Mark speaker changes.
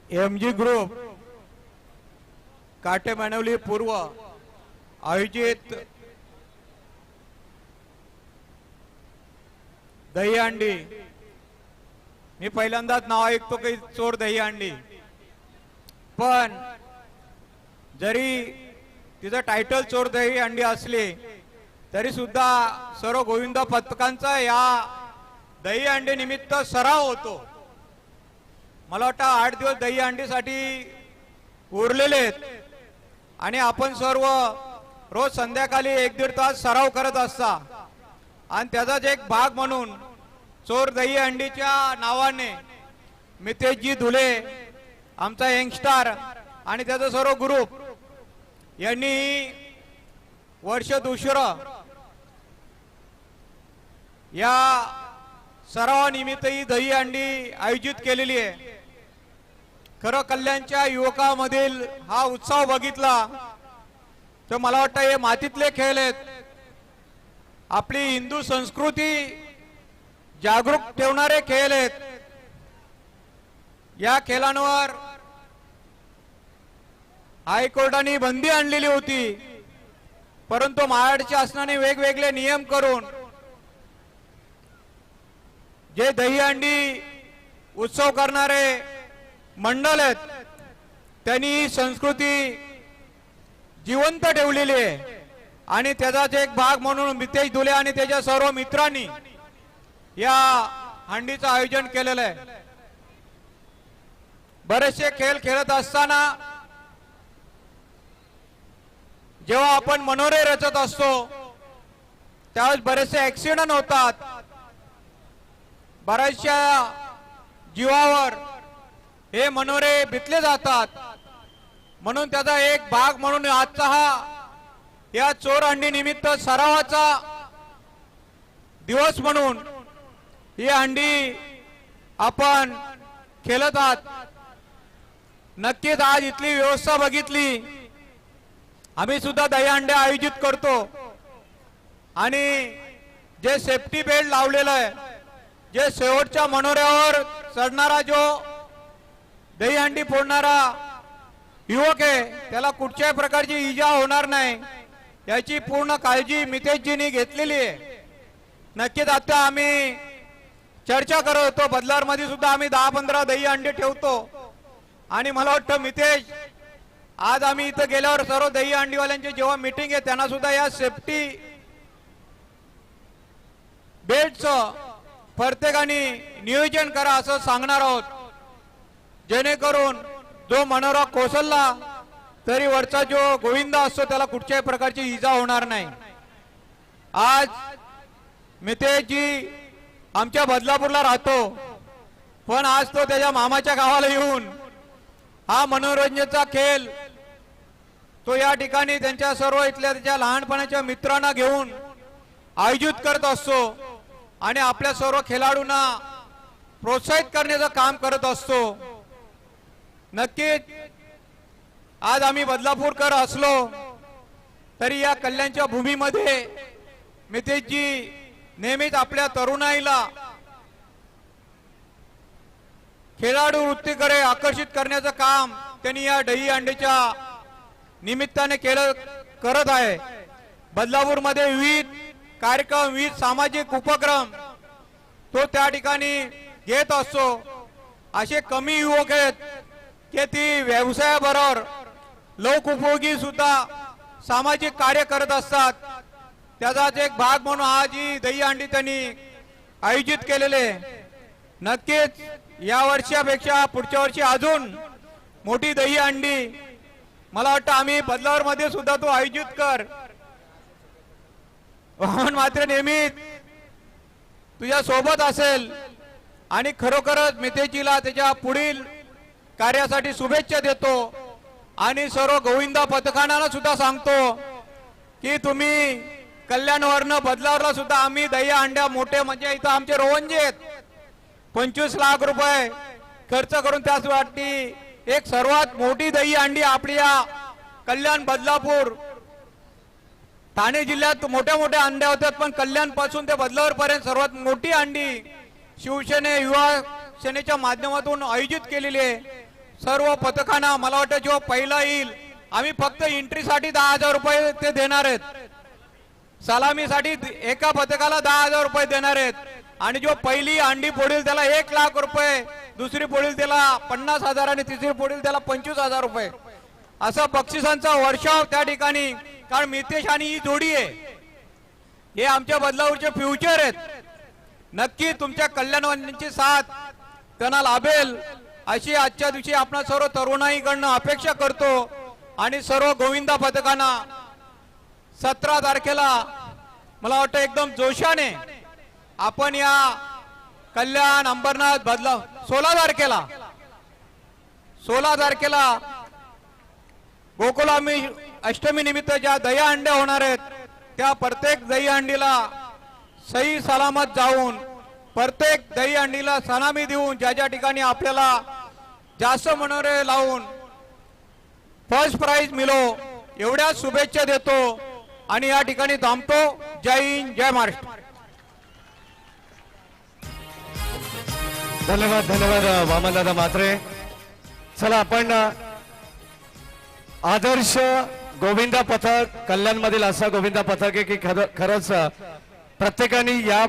Speaker 1: MG group काटे मानवली पूर्व आयोजित दहीहंडी, मी पहिल्यांदाच नाव ऐकतो की चोर दहीहंडी, पण जरी तिचं टायटल चोर दहीहंडी असले तरी सुद्धा सर्व गोविंद पथकांचा या दहीहंडी निमित्त सराव होतो। मला वाटतं 8 दिवस दहीहंडीसाठी उरलेले आहेत आणि आपण सर्व रोज संध्याकाळी 1-1.5 तास सराव करत असता आणि त्याचाच एक भाग म्हणून चोर दहीहंडीच्या नावाने मितेशजी धुले, आमचा यंगस्टार आणि त्याचा सर्व ग्रुप यांनी वर्ष दुसरं या सरावानिमित्त ही दहीहंडी आयोजित केलेली आहे। खरं कल्याणच्या युवकांमधील हा उत्साह बघितला तर मला वाटतं हे मातीतले खेळ आहेत, आपली हिंदू संस्कृती जागरूक ठेवणारे खेळ आहेत। या खेळांवर हायकोर्टाने बंदी आणलेली होती, परंतु महाराष्ट्र शासनाने वेगवेगळे नियम करून जे दहीहंडी उत्सव करणारे मंडळ आहेत त्यांनी ही संस्कृती जिवंत ठेवलेली आहे आणि त्याचाच एक भाग म्हणून मितेश धुले आणि त्याच्या सर्व मित्रांनी या हंडीचं आयोजन केलेलं आहे। बरेचसे खेळ खेळत असताना जेव्हा आपण मनोरे रचत असतो त्यावेळेस बरेचसे ऍक्सिडेंट होतात, बऱ्याचशा जीवावर हे मनोरे बितले जातात, म्हणून त्याचा एक भाग म्हणून आजचा हा या चोर हंडी निमित्त सरावाचा दिवस म्हणून ही हंडी आपण खेळत आहात। नक्कीच आज इथली व्यवस्था बघितली, आम्ही सुद्धा दहीहंडी आयोजित करतो आणि जे सेफ्टी बेल्ट लावलेलं आहे, जे शेवटच्या मनोऱ्यावर चढणारा जो दहीहंडी फोडणारा युवक आहे त्याला कुठच्याही प्रकारची इजा होणार नाही याची पूर्ण काळजी मितेशजींनी घेतलेली आहे। नक्कीच आता आम्ही चर्चा करत होतो, बदलार मध्ये सुद्धा आम्ही 10-15 दहीहंडी ठेवतो आणि मला वाटतं मितेश आज आम्ही इथं गेल्यावर सर्व दहीहंडीवाल्यांची जेव्हा मीटिंग आहे त्यांना सुद्धा या सेफ्टी बेल्टचं प्रत्येकाने नियोजन करा असं सांगणार आहोत, जेणेकरून जो मनोरा कोसळला तरी वरचा जो गोविंदा असतो त्याला कुठच्याही प्रकारची इजा होणार नाही। आज मितेशजी आमच्या बदलापूरला राहतो, पण आज तो त्याच्या मामाच्या गावाला येऊन हा मनोरंजनाचा खेळ तो या ठिकाणी त्यांच्या सर्व इथल्या त्याच्या लहानपणाच्या मित्रांना घेऊन आयोजित करत असतो आणि आपल्या सर्व खेळाडूंना प्रोत्साहित करण्याचं काम करत असतो। नक्कीच आज आम्ही बदलापूरकर असलो तरी या कल्याणच्या भूमीमध्ये मितेशजी नेहमीच आपल्या तरुणाईला खेळाडू वृत्तीकडे आकर्षित करण्याचं काम त्यांनी या दहीहंडीच्या निमित्ताने करत आहे। बदलापूर मध्ये विविध कार्यक्रम, विविध सामाजिक उपक्रम तो त्या ठिकाणी घेत असतो। असे कमी युवक आहेत की ती व्यवसायाबरोबर लोकोपयोगी सुद्धा सामाजिक कार्य करत असतात, त्याचाच एक भाग म्हणून आज ही दहीहंडी त्यांनी आयोजित केलेले। नक्कीच या वर्षापेक्षा पुढच्या वर्षी अजून मोठी दहीहंडी मला वाटतं आम्ही बदलावर मध्ये सुद्धा तो आयोजित कर, वाहन मात्र नेहमी तुझ्या सोबत असेल आणि खरोखरच मितेशजीला त्याच्या पुढील कार्यासाठी शुभेच्छा देतो आणि सर्व गोविंदा पथकांना सुद्धा सांगतो की तुम्ही कल्याणवरनं बदलावरला सुद्धा आम्ही दहीहंड्या मोठे म्हणजे इथं आमचे रोवंजे आहेत 25 लाख रुपये खर्च करून त्यासाठी एक सर्वात मोठी दहीहंडी आपल्या कल्याण बदलापूर ठाणे जिल्ह्यात मोठ्या मोठ्या हंड्या होत्यात, पण कल्याण पासून ते बदलापूर पर्यंत सर्वात मोठी हंडी शिवसेने युवा सेनेच्या माध्यमातून आयोजित केलेली आहे। सर्व पथकांना मला वाटतं जो पहिला येईल आम्ही फक्त एंट्रीसाठी 10,000 रुपये ते देणार आहेत, सलामीसाठी एका पथकाला 10,000 रुपये देणार आहेत आणि जो पहिली अंडी फोडेल त्याला 1,00,000 रुपये, दुसरी फोडेल त्याला 50,000 आणि तिसरी फोडेल त्याला 25,000 रुपये असा बक्षिसांचा वर्षाव त्या ठिकाणी. कारण मितेश आणि ही जोडी आहे, हे आमच्या बदलापूरचे फ्युचर आहेत. नक्की तुमच्या कल्याणवाल्यांची साथ त्यांना लाभेल अशी आजच्या दिवशी आपण सर्व तरुणाईकडनं अपेक्षा करतो. आणि सर्व गोविंदा पथकांना 17 तारखेला मला वाटतं एकदम जोशाने आपण या कल्याण अंबरनाथ बदला 16 तारखेला गोकुलामी अष्टमी निमित्त ज्या दही अंड्या होणार आहेत त्या प्रत्येक दही अंडीला सही सलामत जाऊन प्रत्येक दही अंडीला सलामी देऊन ज्या ज्या ठिकाणी आपल्याला जास्त मनोरे लावून फर्स्ट प्राइज मिळो एवढ्या शुभेच्छा देतो आणि या ठिकाणी थांबतो. जय हिंद, जय महाराष्ट्र.
Speaker 2: धन्यवाद वामनदादा म्हात्रे. चला आपण आदर्श गोविंदा पथक कल्याण मधील असा गोविंदा पथक आहे की खरंच प्रत्येकाने या